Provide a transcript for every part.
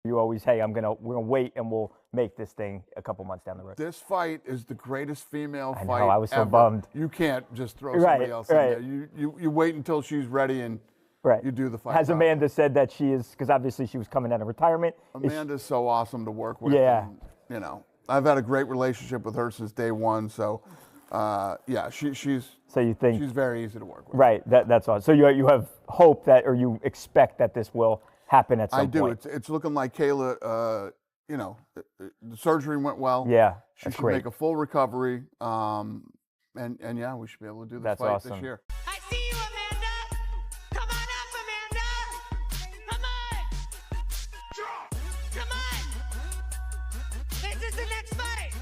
You always, hey, we're gonna wait and we'll make this thing a couple months down the road. This fight is the greatest female I know, fight I was so ever. bummed. You can't just throw somebody else in there. You wait until she's ready and you do the fight. Has Amanda said that she is, because obviously she was coming out of retirement. Amanda's so awesome to work with. Yeah. And, you know, I've had a great relationship with her since day one. So, yeah, she's. So you think she's very easy to work with. Right. That's awesome. So you have hope that, or you expect that this will happen at some point. I do. It's looking like Kayla. You know, the surgery went well. Yeah. She should make a full recovery. And yeah, we should be able to do this fight this year. I see you, Amanda. Come on up, Amanda. Come on. Come on. This is the next fight.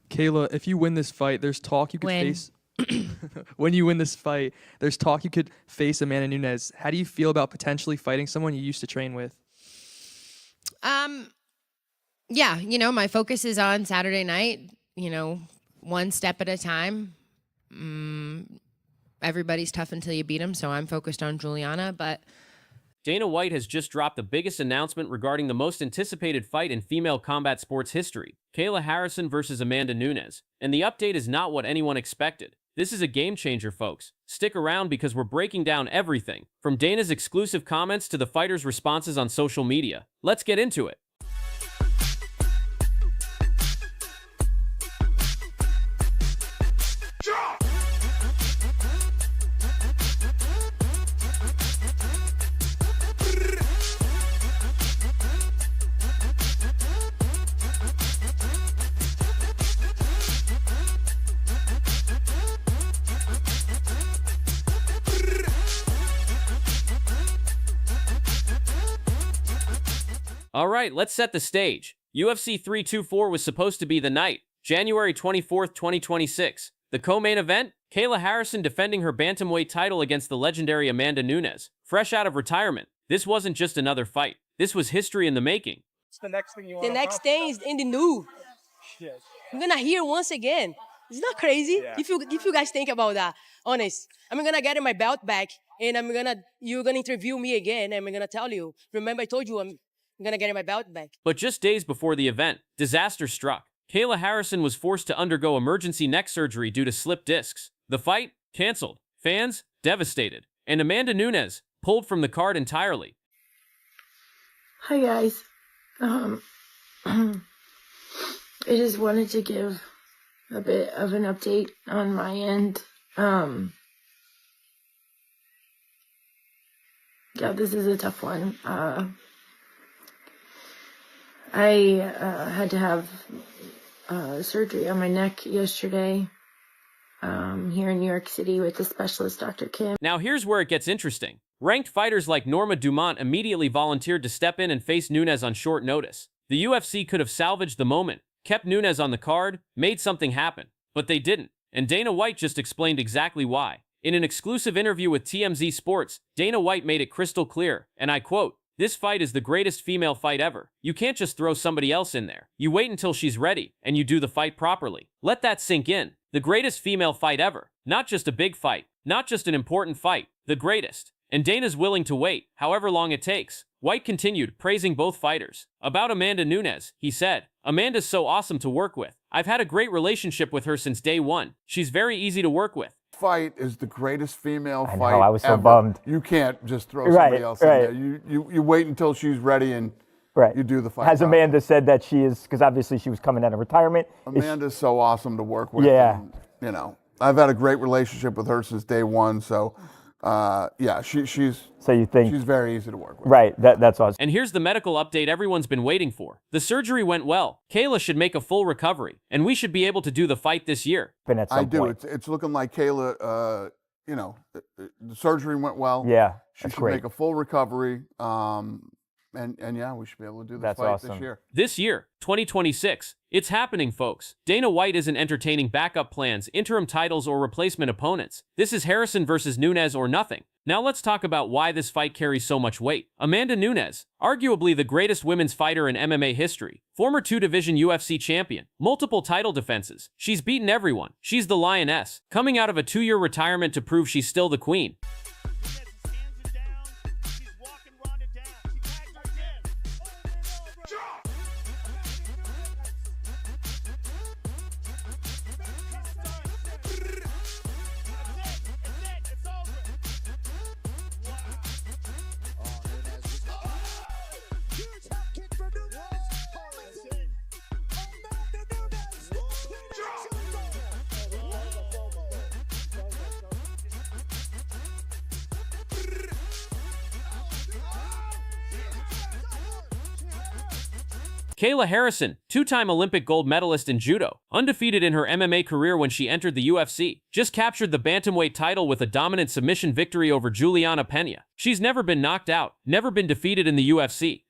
Kayla, if you win this fight, there's talk you could face. When you win this fight, there's talk you could face Amanda Nunes. How do you feel about potentially fighting someone you used to train with? Yeah, you know, my focus is on Saturday night, you know, one step at a time. Everybody's tough until you beat them, so I'm focused on Juliana, but Dana White has just dropped the biggest announcement regarding the most anticipated fight in female combat sports history, Kayla Harrison versus Amanda Nunes. And the update is not what anyone expected. This is a game changer, folks. Stick around because we're breaking down everything, from Dana's exclusive comments to the fighters' responses on social media. Let's get into it. All right, let's set the stage. UFC 324 was supposed to be the night, January 24th, 2026. The co-main event, Kayla Harrison defending her bantamweight title against the legendary Amanda Nunes, fresh out of retirement. This wasn't just another fight. This was history in the making. What's the next thing you want? The next thing is in the news. Yes. I'm gonna hear once again. It's not crazy. Yeah. If you guys think about that, honest. I'm gonna get my belt back, and you're gonna interview me again, and I'm gonna tell you. Remember, I told you I'm gonna get my belt back. But just days before the event, disaster struck. Kayla Harrison was forced to undergo emergency neck surgery due to slipped discs. The fight, canceled. Fans, devastated. And Amanda Nunes, pulled from the card entirely. Hi guys. I just wanted to give a bit of an update on my end. Yeah, this is a tough one. I had to have surgery on my neck yesterday here in New York City with the specialist, Dr. Kim. Now here's where it gets interesting. Ranked fighters like Norma Dumont immediately volunteered to step in and face Nunes on short notice. The UFC could have salvaged the moment, kept Nunes on the card, made something happen. But they didn't, and Dana White just explained exactly why. In an exclusive interview with TMZ Sports, Dana White made it crystal clear, and I quote, "This fight is the greatest female fight ever. You can't just throw somebody else in there. You wait until she's ready, and you do the fight properly. Let that sink in. The greatest female fight ever. Not just a big fight. Not just an important fight. The greatest. And Dana's willing to wait, however long it takes." White continued, praising both fighters. About Amanda Nunes, he said, "Amanda's so awesome to work with. I've had a great relationship with her since day one. She's very easy to work with." Fight is the greatest female I know, fight I was so ever. bummed. You can't just throw somebody else in there. You wait until she's ready and you do the fight. Has Amanda said that she is, because obviously she was coming out of retirement. Amanda's so awesome to work with. Yeah. And, you know, I've had a great relationship with her since day one. So, yeah, she's very easy to work with. Right, that's awesome. And here's the medical update everyone's been waiting for. The surgery went well. Kayla should make a full recovery, and we should be able to do the fight this year. I do. It's looking like Kayla, you know, the surgery went well. Yeah, she should make a full recovery. And yeah, we should be able to do this fight this year. This year, 2026. It's happening, folks. Dana White isn't entertaining backup plans, interim titles, or replacement opponents. This is Harrison versus Nunes or nothing. Now let's talk about why this fight carries so much weight. Amanda Nunes, arguably the greatest women's fighter in MMA history, former 2-division UFC champion, multiple title defenses. She's beaten everyone. She's the lioness, coming out of a 2-year retirement to prove she's still the queen. Kayla Harrison, two-time Olympic gold medalist in judo, undefeated in her MMA career when she entered the UFC, just captured the bantamweight title with a dominant submission victory over Juliana Pena. She's never been knocked out, never been defeated in the UFC.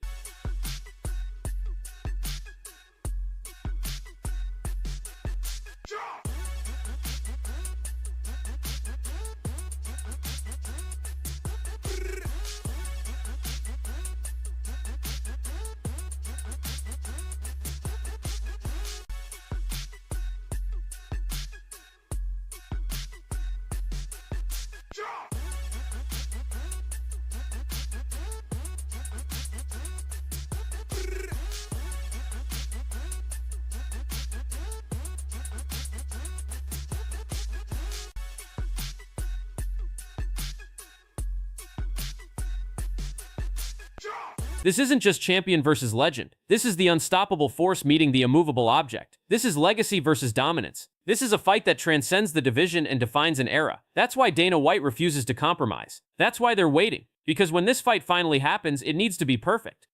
This isn't just champion versus legend. This is the unstoppable force meeting the immovable object. This is legacy versus dominance. This is a fight that transcends the division and defines an era. That's why Dana White refuses to compromise. That's why they're waiting. Because when this fight finally happens, it needs to be perfect.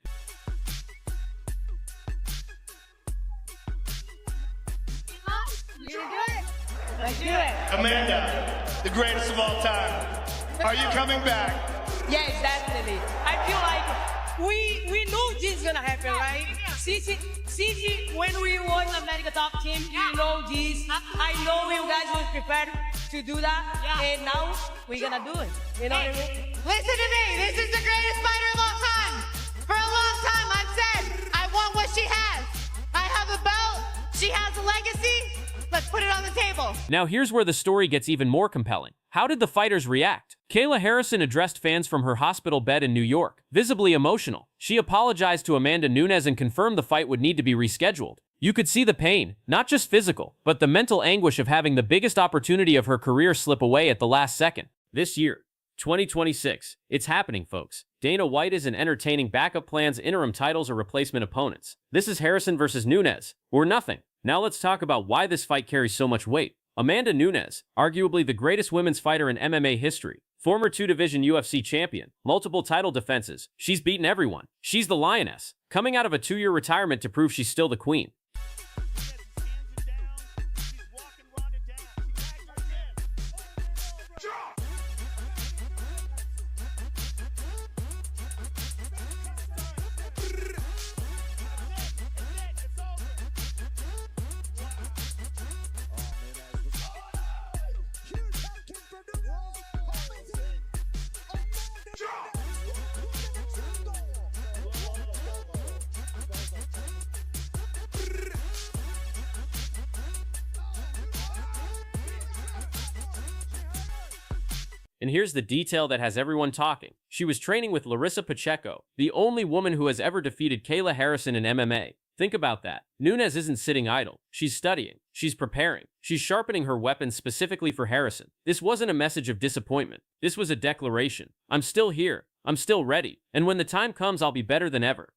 Let's do it. Amanda, the greatest of all time. Are you coming back? Yes, definitely. I feel like we knew this is gonna happen, right? Since when we won the America Top Team, you know this. I know you guys was prepared to do that, and now we're gonna do it. You know what I mean? Listen to me. This is the greatest fighter of all time. For a long time, I've said I want what she has. I have a belt. She has a legacy. Let's put it on the table. Now here's where the story gets even more compelling. How did the fighters react? Kayla Harrison addressed fans from her hospital bed in New York, visibly emotional. She apologized to Amanda Nunes and confirmed the fight would need to be rescheduled. You could see the pain, not just physical, but the mental anguish of having the biggest opportunity of her career slip away at the last second. This year, 2026, it's happening, folks. Dana White isn't entertaining backup plans, interim titles, or replacement opponents. This is Harrison versus Nunes, or nothing. Now let's talk about why this fight carries so much weight. Amanda Nunes, arguably the greatest women's fighter in MMA history, former two-division UFC champion, multiple title defenses. She's beaten everyone. She's the lioness, coming out of a 2-year retirement to prove she's still the queen. And here's the detail that has everyone talking. She was training with Larissa Pacheco, the only woman who has ever defeated Kayla Harrison in MMA. Think about that. Nunes isn't sitting idle. She's studying. She's preparing. She's sharpening her weapons specifically for Harrison. This wasn't a message of disappointment. This was a declaration. I'm still here. I'm still ready. And when the time comes, I'll be better than ever.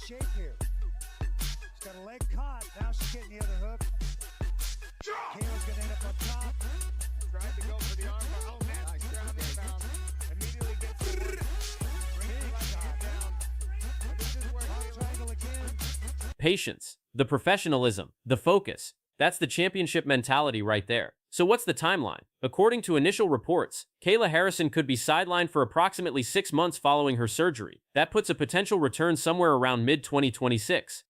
Shape here. She's got a leg caught. Now she's getting the other hook. Kayla's gonna end up on top. Tried to go for the arm, but oh man, nice ground and pound. Immediately gets the work. Bringing it right down. And this is where triangle again. Patience, the professionalism, the focus. That's the championship mentality right there. So what's the timeline? According to initial reports, Kayla Harrison could be sidelined for approximately 6 months following her surgery. That puts a potential return somewhere around mid-2026.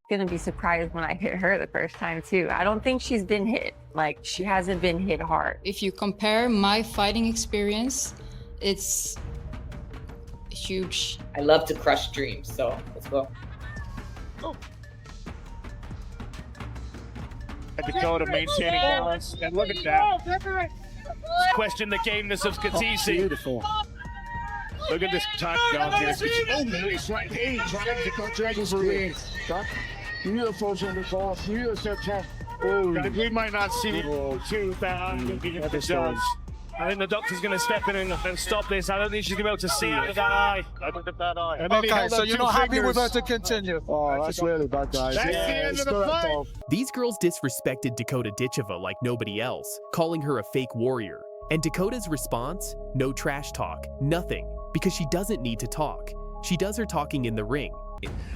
Gonna be surprised when I hit her the first time too. I don't think she's been hit. Like, she hasn't been hit hard. If you compare my fighting experience, it's huge. I love to crush dreams, so let's go. Oh. Dakota maintaining balance, and look at that. Question the gameness of Katisi. Beautiful. Look at this takedown here. Oh, nice right hand. Trying to contract his ring. We might not see that. I think the doctor's going to step in and stop this. I don't think she's going to be able to see it with that eye. Look at that eye. Okay, so you're not happy with her to continue? Oh, that's really bad, guys. That's the end of the fight. These girls disrespected Dakota Ditcheva like nobody else, calling her a fake warrior. And Dakota's response? No trash talk, nothing, because she doesn't need to talk. She does her talking in the ring.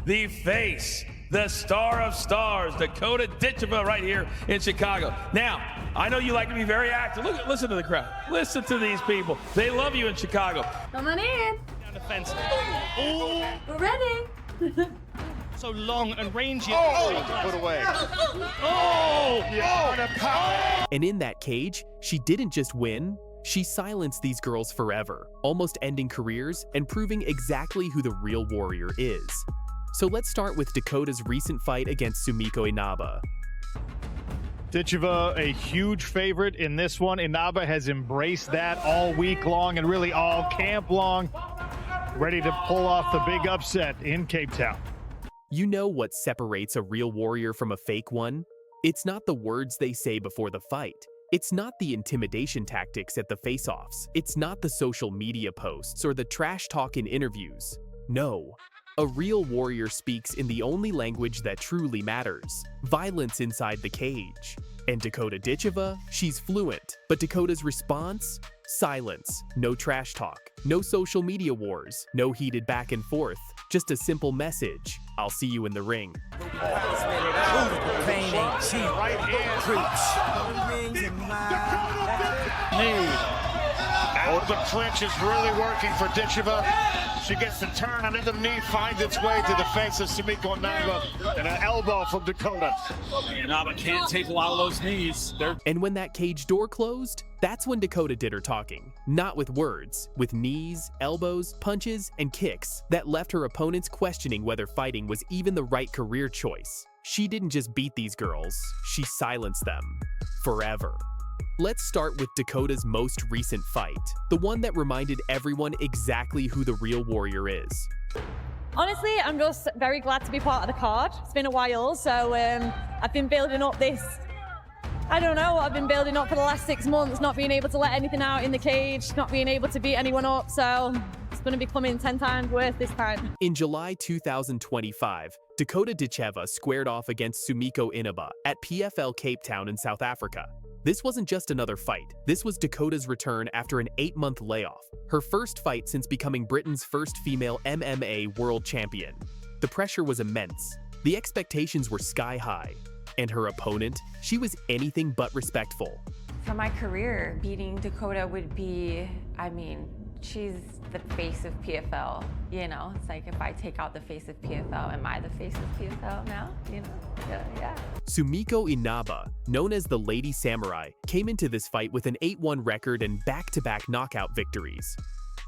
The face, the star of stars, Dakota Ditcheva right here in Chicago. Now, I know you like to be very active. Listen to the crowd. Listen to these people. They love you in Chicago. Come on in. Down the fence. We're ready. So long and rangy. Put away. And in that cage, she didn't just win, she silenced these girls forever, almost ending careers and proving exactly who the real warrior is. So let's start with Dakota's recent fight against Sumiko Inaba. Ditcheva, a huge favorite in this one. Inaba has embraced that all week long and really all camp long, ready to pull off the big upset in Cape Town. You know what separates a real warrior from a fake one? It's not the words they say before the fight. It's not the intimidation tactics at the face-offs. It's not the social media posts or the trash talk in interviews. No. A real warrior speaks in the only language that truly matters, violence inside the cage. And Dakota Ditcheva, she's fluent, but Dakota's response? Silence, no trash talk, no social media wars, no heated back and forth, just a simple message, I'll see you in the ring. Oh, the clinch is really working for Ditcheva. She gets the turn, and then the knee finds its way to the face of Sumiko Inaba, and an elbow from Dakota. Inaba can't take a lot of those knees. And when that cage door closed, that's when Dakota did her talking. Not with words, with knees, elbows, punches, and kicks that left her opponents questioning whether fighting was even the right career choice. She didn't just beat these girls, she silenced them. Forever. Let's start with Dakota's most recent fight, the one that reminded everyone exactly who the real warrior is. Honestly, I'm just very glad to be part of the card. It's been a while, so I've been building up this, I don't know what I've been building up for the last 6 months, not being able to let anything out in the cage, not being able to beat anyone up, so it's going to be coming 10 times worth this time. In July 2025, Dakota Ditcheva squared off against Sumiko Inaba at PFL Cape Town in South Africa. This wasn't just another fight, this was Dakota's return after an 8-month layoff, her first fight since becoming Britain's first female MMA world champion. The pressure was immense, the expectations were sky high, and her opponent, she was anything but respectful. For my career, beating Dakota would be, she's the face of PFL, you know? It's like if I take out the face of PFL, am I the face of PFL now, you know? Yeah. Sumiko Inaba, known as the Lady Samurai, came into this fight with an 8-1 record and back-to-back knockout victories.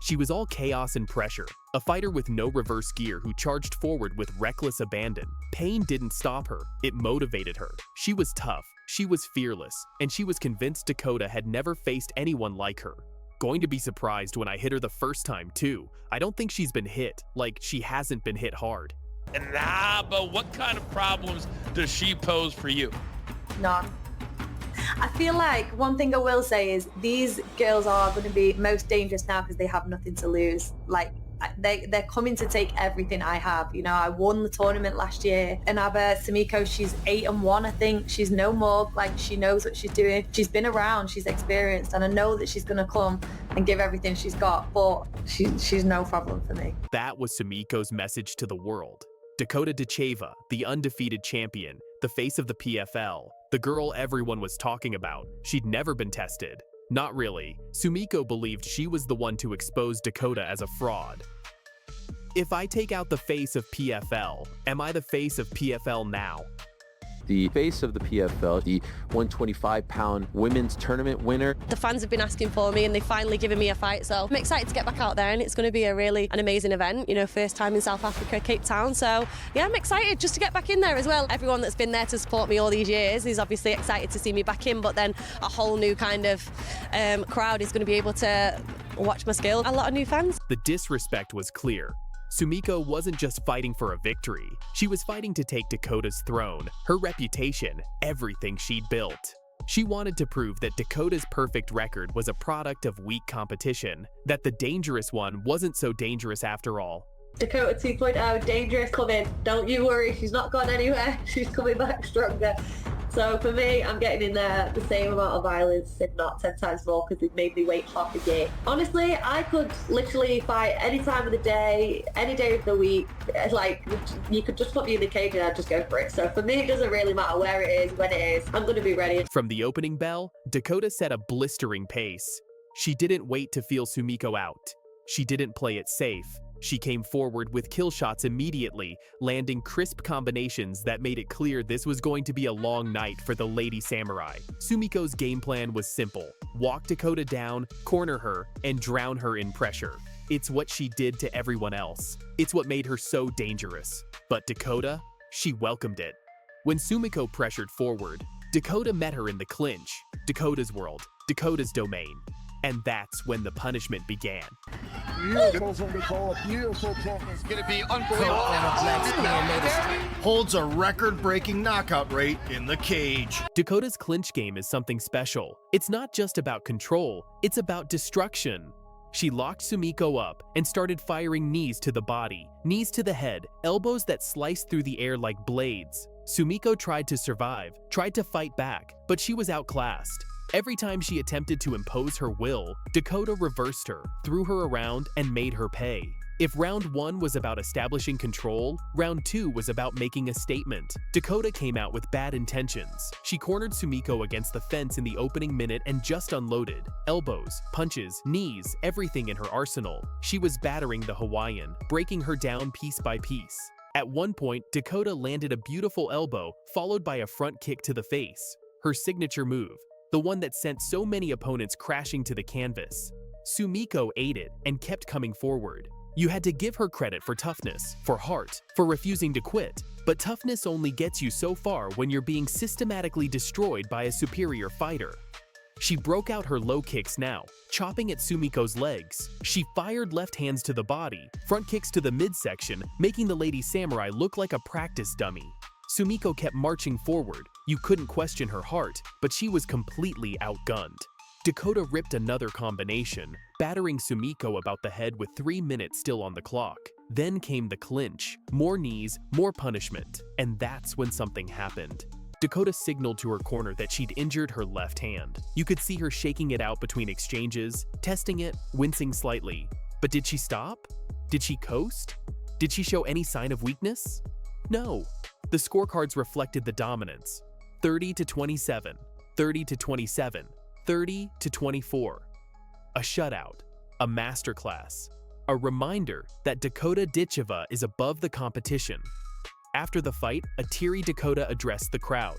She was all chaos and pressure, a fighter with no reverse gear who charged forward with reckless abandon. Pain didn't stop her, it motivated her. She was tough, she was fearless, and she was convinced Dakota had never faced anyone like her. Going to be surprised when I hit her the first time too. I don't think she's been hit, like she hasn't been hit hard. Nah, but what kind of problems does she pose for you? None. I feel like one thing I will say is these girls are going to be most dangerous now because they have nothing to lose. Like they're coming to take everything I have. You know, I won the tournament last year. Inaba, Sumiko, she's 8-1, I think. She's no more, like she knows what she's doing. She's been around, she's experienced, and I know that she's going to come and give everything she's got, but she's no problem for me. That was Sumiko's message to the world. Dakota Ditcheva, the undefeated champion, the face of the PFL, the girl everyone was talking about. She'd never been tested. Not really. Sumiko believed she was the one to expose Dakota as a fraud. If I take out the face of PFL, am I the face of PFL now? The face of the PFL, the 125-pound women's tournament winner. The fans have been asking for me and they've finally given me a fight, so I'm excited to get back out there, and it's going to be an amazing event, you know, first time in South Africa, Cape Town, so yeah, I'm excited just to get back in there as well. Everyone that's been there to support me all these years is obviously excited to see me back in, but then a whole new kind of crowd is going to be able to watch my skill. A lot of new fans. The disrespect was clear. Sumiko wasn't just fighting for a victory. She was fighting to take Dakota's throne, her reputation, everything she'd built. She wanted to prove that Dakota's perfect record was a product of weak competition, that the dangerous one wasn't so dangerous after all. Dakota 2.0, dangerous coming. Don't you worry, she's not gone anywhere. She's coming back stronger. So for me, I'm getting in there the same amount of violence, if not 10 times more, because they've made me wait half a year. Honestly, I could literally fight any time of the day, any day of the week. Like, you could just put me in the cage and I'd just go for it. So for me, it doesn't really matter where it is, when it is. I'm going to be ready. From the opening bell, Dakota set a blistering pace. She didn't wait to feel Sumiko out. She didn't play it safe. She came forward with kill shots immediately, landing crisp combinations that made it clear this was going to be a long night for the Lady Samurai. Sumiko's game plan was simple: walk Dakota down, corner her, and drown her in pressure. It's what she did to everyone else. It's what made her so dangerous. But Dakota, she welcomed it. When Sumiko pressured forward, Dakota met her in the clinch, Dakota's world, Dakota's domain. And that's when the punishment began. Beautiful from Dakota, beautiful toughness. It's gonna be unbelievable. Holds a record-breaking knockout rate in the cage. Dakota's clinch game is something special. It's not just about control, it's about destruction. She locked Sumiko up and started firing knees to the body, knees to the head, elbows that sliced through the air like blades. Sumiko tried to survive, tried to fight back, but she was outclassed. Every time she attempted to impose her will, Dakota reversed her, threw her around, and made her pay. If round 1 was about establishing control, round 2 was about making a statement. Dakota came out with bad intentions. She cornered Sumiko against the fence in the opening minute and just unloaded. Elbows, punches, knees, everything in her arsenal. She was battering the Hawaiian, breaking her down piece by piece. At one point, Dakota landed a beautiful elbow, followed by a front kick to the face. Her signature move, the one that sent so many opponents crashing to the canvas. Sumiko ate it and kept coming forward. You had to give her credit for toughness, for heart, for refusing to quit. But toughness only gets you so far when you're being systematically destroyed by a superior fighter. She broke out her low kicks now, chopping at Sumiko's legs. She fired left hands to the body, front kicks to the midsection, making the Lady Samurai look like a practice dummy. Sumiko kept marching forward. You couldn't question her heart, but she was completely outgunned. Dakota ripped another combination, battering Sumiko about the head with 3 minutes still on the clock. Then came the clinch, more knees, more punishment, and that's when something happened. Dakota signaled to her corner that she'd injured her left hand. You could see her shaking it out between exchanges, testing it, wincing slightly. But did she stop? Did she coast? Did she show any sign of weakness? No. The scorecards reflected the dominance. 30-27, 30-27, 30-24. A shutout, a masterclass, a reminder that Dakota Ditcheva is above the competition. After the fight, a teary Dakota addressed the crowd.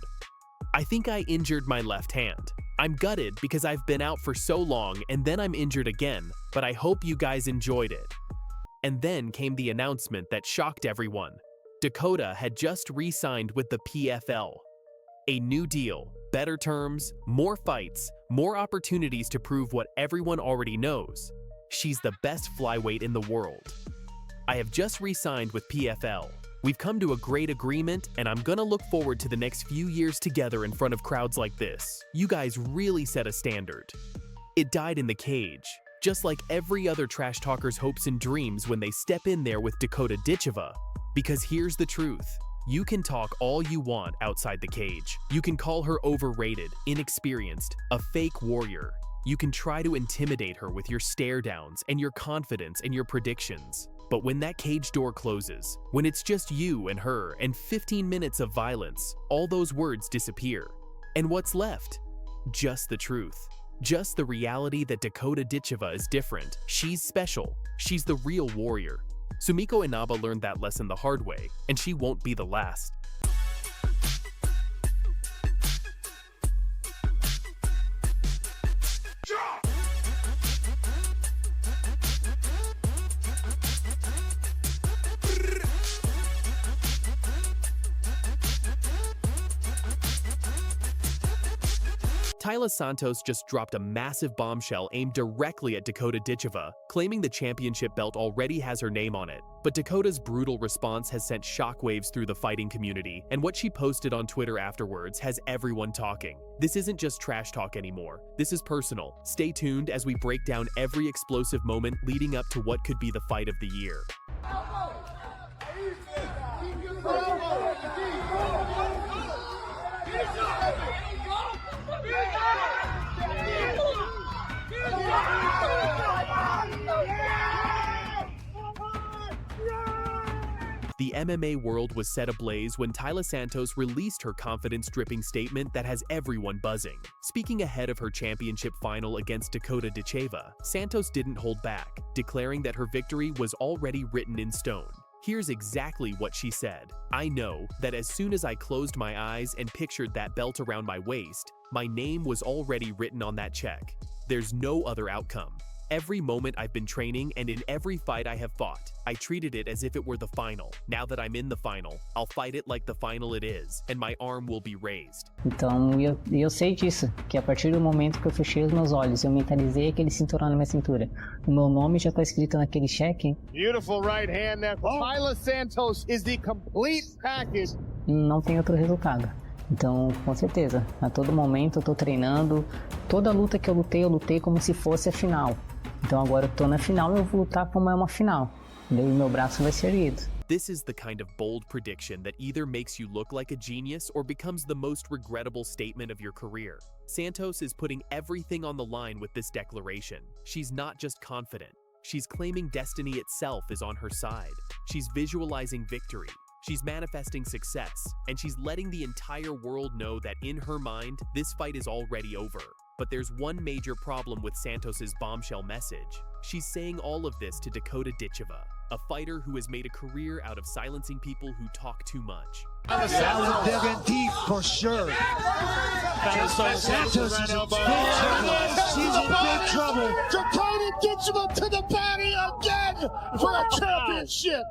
"I think I injured my left hand. I'm gutted because I've been out for so long and then I'm injured again, but I hope you guys enjoyed it." And then came the announcement that shocked everyone. Dakota had just re-signed with the PFL. A new deal, better terms, more fights, more opportunities to prove what everyone already knows. She's the best flyweight in the world. "I have just re-signed with PFL. We've come to a great agreement, and I'm gonna look forward to the next few years together in front of crowds like this. You guys really set a standard." It died in the cage, just like every other trash talker's hopes and dreams when they step in there with Dakota Ditcheva. Because here's the truth. You can talk all you want outside the cage. You can call her overrated, inexperienced, a fake warrior. You can try to intimidate her with your stare downs and your confidence and your predictions. But when that cage door closes, when it's just you and her and 15 minutes of violence, all those words disappear. And what's left? Just the truth. Just the reality that Dakota Ditcheva is different. She's special. She's the real warrior. Sumiko Inaba learned that lesson the hard way, and she won't be the last. Taila Santos just dropped a massive bombshell aimed directly at Dakota Ditcheva, claiming the championship belt already has her name on it. But Dakota's brutal response has sent shockwaves through the fighting community, and what she posted on Twitter afterwards has everyone talking. This isn't just trash talk anymore. This is personal. Stay tuned as we break down every explosive moment leading up to what could be the fight of the year. The MMA world was set ablaze when Taila Santos released her confidence-dripping statement that has everyone buzzing. Speaking ahead of her championship final against Dakota Ditcheva, Santos didn't hold back, declaring that her victory was already written in stone. Here's exactly what she said. "I know that as soon as I closed my eyes and pictured that belt around my waist, my name was already written on that check. There's no other outcome. Every moment I've been training and in every fight I have fought, I treated it as if it were the final. Now that I'm in the final, I'll fight it like the final it is, and my arm will be raised." Então, eu sei disso, que a partir do momento que eu fechei os meus olhos, eu mentalizei aquele cinturão na minha cintura. O meu nome já está escrito naquele cheque. Beautiful right hand there. Taila Santos is the complete package. Não tem outro resultado. Então, com certeza, a todo momento eu tô treinando. Toda luta que eu lutei como se fosse a final. Então agora eu tô na final e eu vou lutar como é uma final. Daí meu braço vai ser erguido. This is the kind of bold prediction that either makes you look like a genius or becomes the most regrettable statement of your career. Santos is putting everything on the line with this declaration. She's not just confident. She's claiming destiny itself is on her side. She's visualizing victory. She's manifesting success. And she's letting the entire world know that in her mind, this fight is already over. But there's one major problem with Santos's bombshell message. She's saying all of this to Dakota Ditcheva, a fighter who has made a career out of silencing people who talk too much. Digging deep for sure. Santos is in big trouble. She's in big trouble. Dakota Ditcheva to the body again for a championship.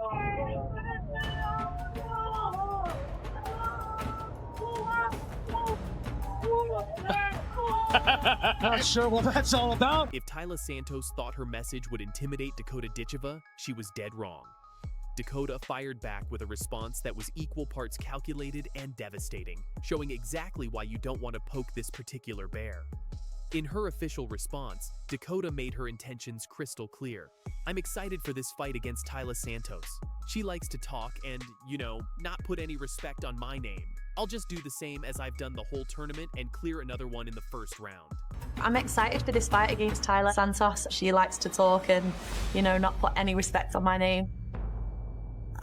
Not sure what that's all about. If Taila Santos thought her message would intimidate Dakota Ditcheva, she was dead wrong. Dakota fired back with a response that was equal parts calculated and devastating, showing exactly why you don't want to poke this particular bear. In her official response, Dakota made her intentions crystal clear. "I'm excited for this fight against Taila Santos. She likes to talk and, not put any respect on my name. I'll just do the same as I've done the whole tournament and clear another one in the first round." I'm excited for this fight against Taila Santos. She likes to talk and, not put any respect on my name.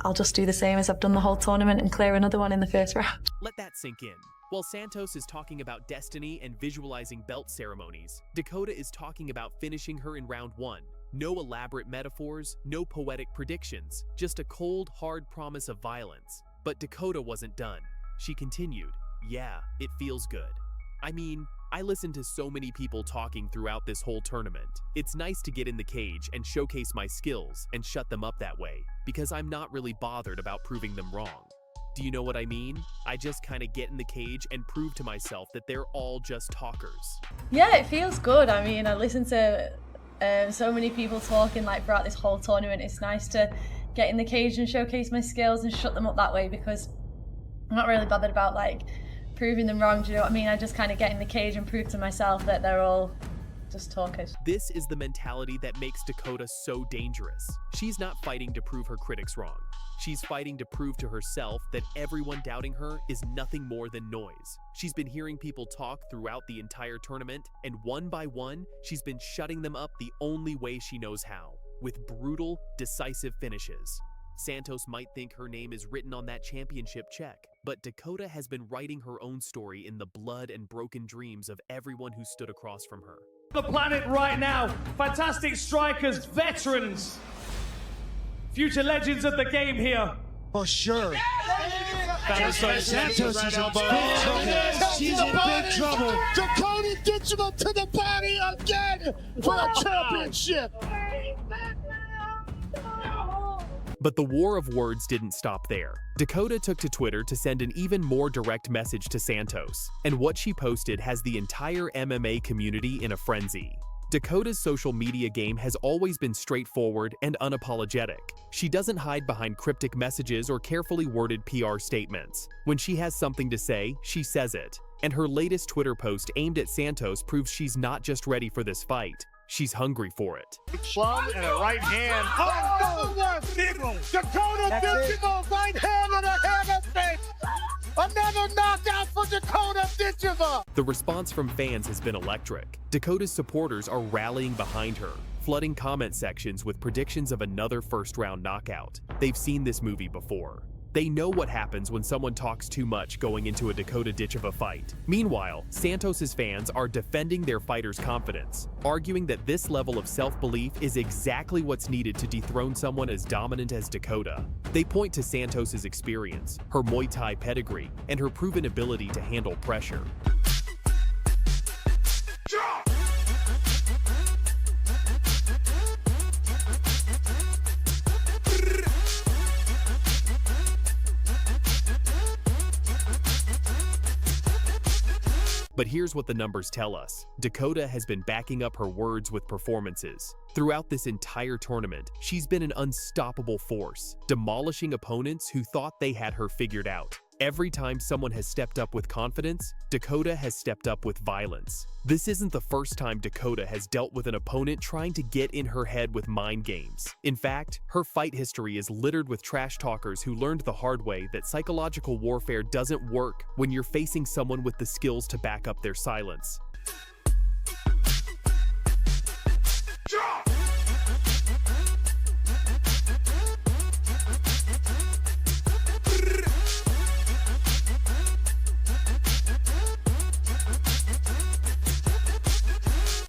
I'll just do the same as I've done the whole tournament and clear another one in the first round. Let that sink in. While Santos is talking about destiny and visualizing belt ceremonies, Dakota is talking about finishing her in round 1. No elaborate metaphors, no poetic predictions, just a cold, hard promise of violence. But Dakota wasn't done. She continued, "Yeah, it feels good. I mean, I listened to so many people talking throughout this whole tournament. It's nice to get in the cage and showcase my skills and shut them up that way, because I'm not really bothered about proving them wrong. Do you know what I mean? I just kind of get in the cage and prove to myself that they're all just talkers." Yeah, it feels good. I mean, I listened to so many people talking throughout this whole tournament. It's nice to get in the cage and showcase my skills and shut them up that way, because I'm not really bothered about proving them wrong. Do you know what I mean? I just kind of get in the cage and prove to myself that they're all just talkers. This is the mentality that makes Dakota so dangerous. She's not fighting to prove her critics wrong. She's fighting to prove to herself that everyone doubting her is nothing more than noise. She's been hearing people talk throughout the entire tournament, and one by one, she's been shutting them up the only way she knows how, with brutal, decisive finishes. Santos might think her name is written on that championship check, but Dakota has been writing her own story in the blood and broken dreams of everyone who stood across from her. The planet right now, fantastic strikers, veterans, future legends of the game here. For sure. Santos is in big trouble. She's in big trouble. Dakota Ditcheva to the body again for a championship. But the war of words didn't stop there. Dakota took to Twitter to send an even more direct message to Santos, and what she posted has the entire MMA community in a frenzy. Dakota's social media game has always been straightforward and unapologetic. She doesn't hide behind cryptic messages or carefully worded PR statements. When she has something to say, she says it. And her latest Twitter post aimed at Santos proves she's not just ready for this fight, she's hungry for it. Plum and a right hand. Oh, no! Dakota Ditcheva, right hand and a hammer face. Another knockout for Dakota Ditcheva. The response from fans has been electric. Dakota's supporters are rallying behind her, flooding comment sections with predictions of another first-round knockout. They've seen this movie before. They know what happens when someone talks too much going into a Dakota Ditcheva fight. Meanwhile, Santos's fans are defending their fighter's confidence, arguing that this level of self-belief is exactly what's needed to dethrone someone as dominant as Dakota. They point to Santos's experience, her Muay Thai pedigree, and her proven ability to handle pressure. But here's what the numbers tell us. Dakota has been backing up her words with performances. Throughout this entire tournament, she's been an unstoppable force, demolishing opponents who thought they had her figured out. Every time someone has stepped up with confidence, Dakota has stepped up with violence. This isn't the first time Dakota has dealt with an opponent trying to get in her head with mind games. In fact, her fight history is littered with trash talkers who learned the hard way that psychological warfare doesn't work when you're facing someone with the skills to back up their silence.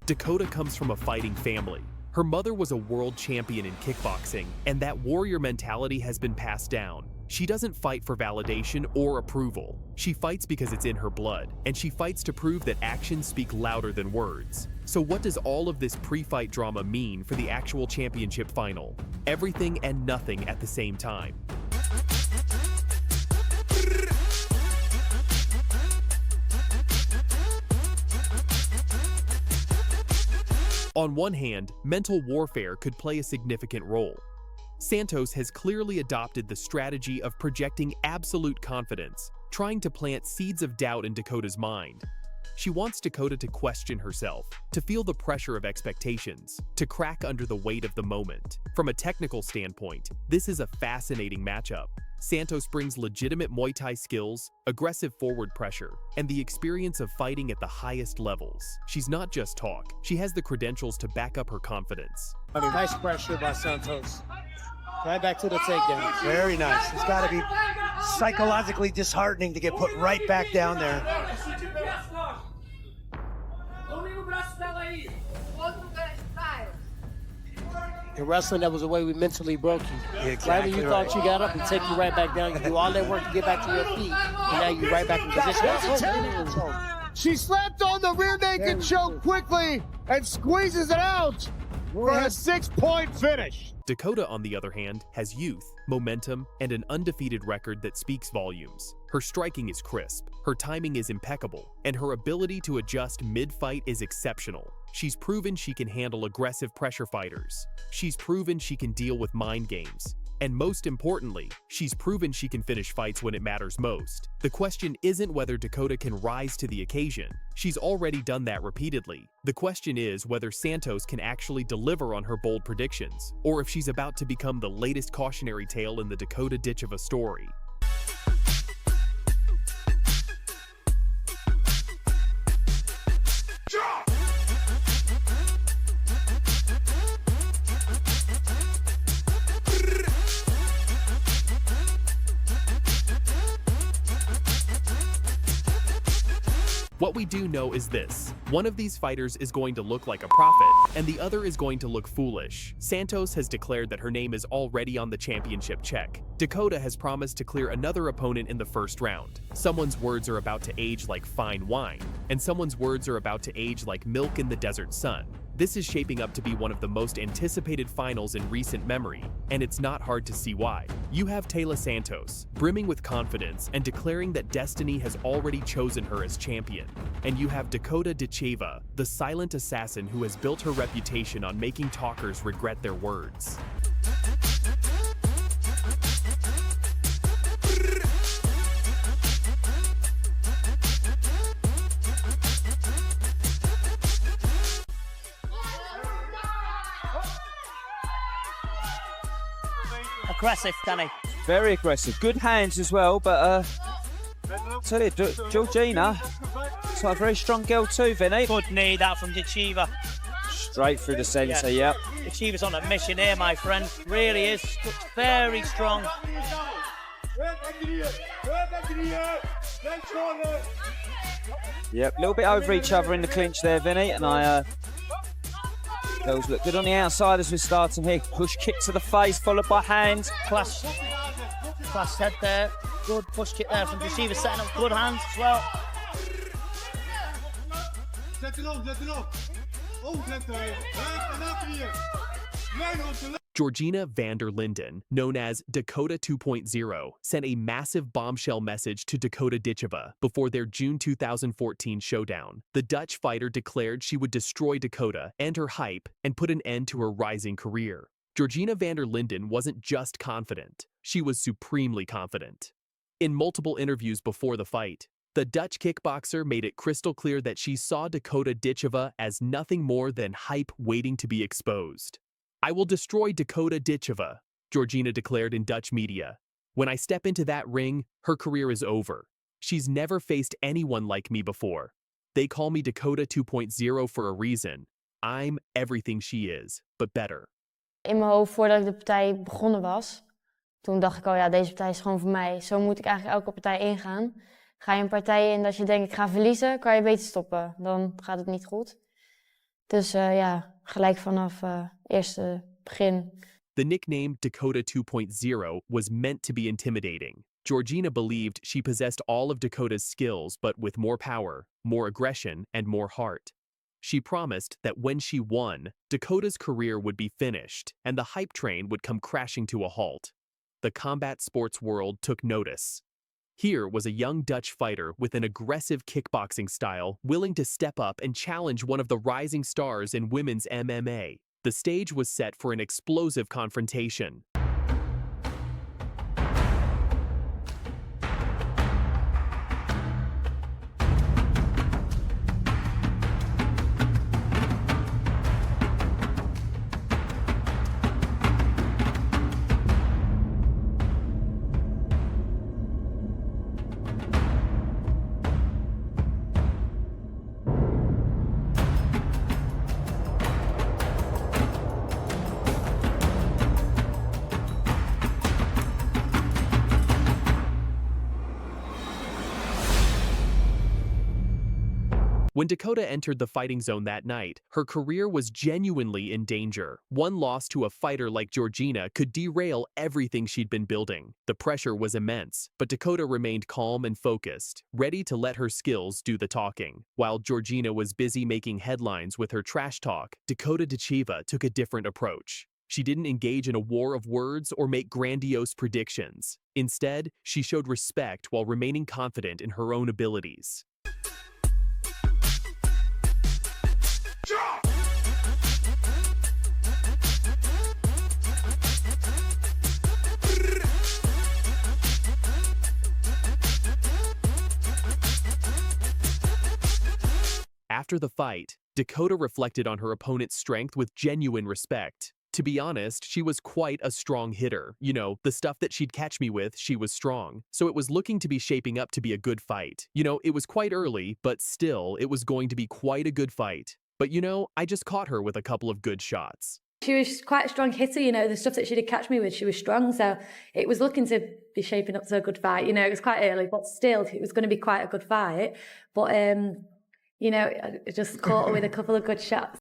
Dakota comes from a fighting family. Her mother was a world champion in kickboxing, and that warrior mentality has been passed down. She doesn't fight for validation or approval. She fights because it's in her blood, and she fights to prove that actions speak louder than words. So what does all of this pre-fight drama mean for the actual championship final? Everything and nothing at the same time. On one hand, mental warfare could play a significant role. Santos has clearly adopted the strategy of projecting absolute confidence, trying to plant seeds of doubt in Dakota's mind. She wants Dakota to question herself, to feel the pressure of expectations, to crack under the weight of the moment. From a technical standpoint, this is a fascinating matchup. Santos brings legitimate Muay Thai skills, aggressive forward pressure, and the experience of fighting at the highest levels. She's not just talk, she has the credentials to back up her confidence. Nice pressure by Santos. Right back to the takedown. Very nice. It's got to be psychologically disheartening to get put right back down there. In wrestling, that was the way we mentally broke you. Exactly right when you thought you got up and take you right back down, you do all that work to get back to your feet, and now you're right back in position. She slapped on the rear naked choke quickly and squeezes it out for a 6-point finish. Dakota, on the other hand, has youth, momentum, and an undefeated record that speaks volumes. Her striking is crisp, her timing is impeccable, and her ability to adjust mid-fight is exceptional. She's proven she can handle aggressive pressure fighters. She's proven she can deal with mind games. And most importantly, she's proven she can finish fights when it matters most. The question isn't whether Dakota can rise to the occasion. She's already done that repeatedly. The question is whether Santos can actually deliver on her bold predictions, or if she's about to become the latest cautionary tale in the Dakota Ditcheva story. What we do know is this: one of these fighters is going to look like a prophet, and the other is going to look foolish. Santos has declared that her name is already on the championship check. Dakota has promised to clear another opponent in the first round. Someone's words are about to age like fine wine, and someone's words are about to age like milk in the desert sun. This is shaping up to be one of the most anticipated finals in recent memory, and it's not hard to see why. You have Taylor Santos, brimming with confidence and declaring that destiny has already chosen her as champion. And you have Dakota Ditcheva, the silent assassin who has built her reputation on making talkers regret their words. Aggressive, Danny. Very aggressive. Good hands as well, but tell you, Georgina, it's like a very strong girl too, Vinny. Good knee that from Ditcheva. Straight through the centre, yep. Ditcheva's on a mission here, my friend. Really is. Very strong. Yep, a little bit over each other in the clinch there, Vinny, and those look good on the outside as we're starting here. Push kick to the face, followed by hands. Class head there. Good push kick there from Ditcheva, setting up good hands as well. Georgina van der Linden, known as Dakota 2.0, sent a massive bombshell message to Dakota Ditcheva before their June 2014 showdown. The Dutch fighter declared she would destroy Dakota and her hype and put an end to her rising career. Georgina van der Linden wasn't just confident, she was supremely confident. In multiple interviews before the fight, the Dutch kickboxer made it crystal clear that she saw Dakota Ditcheva as nothing more than hype waiting to be exposed. "I will destroy Dakota Ditcheva," Georgina declared in Dutch media. "When I step into that ring, her career is over. She's never faced anyone like me before. They call me Dakota 2.0 for a reason. I'm everything she is, but better." In mijn hoofd, voordat ik de partij begonnen was, toen dacht ik al, ja, deze partij is gewoon voor mij. Zo moet ik eigenlijk elke partij ingaan. Ga je een partij in dat je denkt, ik ga verliezen, kan je beter stoppen. Dan gaat het niet goed. Dus ja, gelijk vanaf eerste begin. The nickname Dakota 2.0 was meant to be intimidating. Georgina believed she possessed all of Dakota's skills, but with more power, more aggression, and more heart. She promised that when she won, Dakota's career would be finished, and the hype train would come crashing to a halt. The combat sports world took notice. Here was a young Dutch fighter with an aggressive kickboxing style willing to step up and challenge one of the rising stars in women's MMA. The stage was set for an explosive confrontation. When Dakota entered the fighting zone that night, her career was genuinely in danger. One loss to a fighter like Georgina could derail everything she'd been building. The pressure was immense, but Dakota remained calm and focused, ready to let her skills do the talking. While Georgina was busy making headlines with her trash talk, Dakota Ditcheva took a different approach. She didn't engage in a war of words or make grandiose predictions. Instead, she showed respect while remaining confident in her own abilities. After the fight, Dakota reflected on her opponent's strength with genuine respect. To be honest, she was quite a strong hitter. You know, the stuff that she'd catch me with, she was strong. So it was looking to be shaping up to be a good fight. You know, it was quite early, but still, it was going to be quite a good fight. But you know, I just caught her with a couple of good shots. She was quite a strong hitter, you know, the stuff that she did catch me with, she was strong. So it was looking to be shaping up to a good fight. You know, it was quite early, but still, it was going to be quite a good fight. But, you know, I just caught her with a couple of good shots.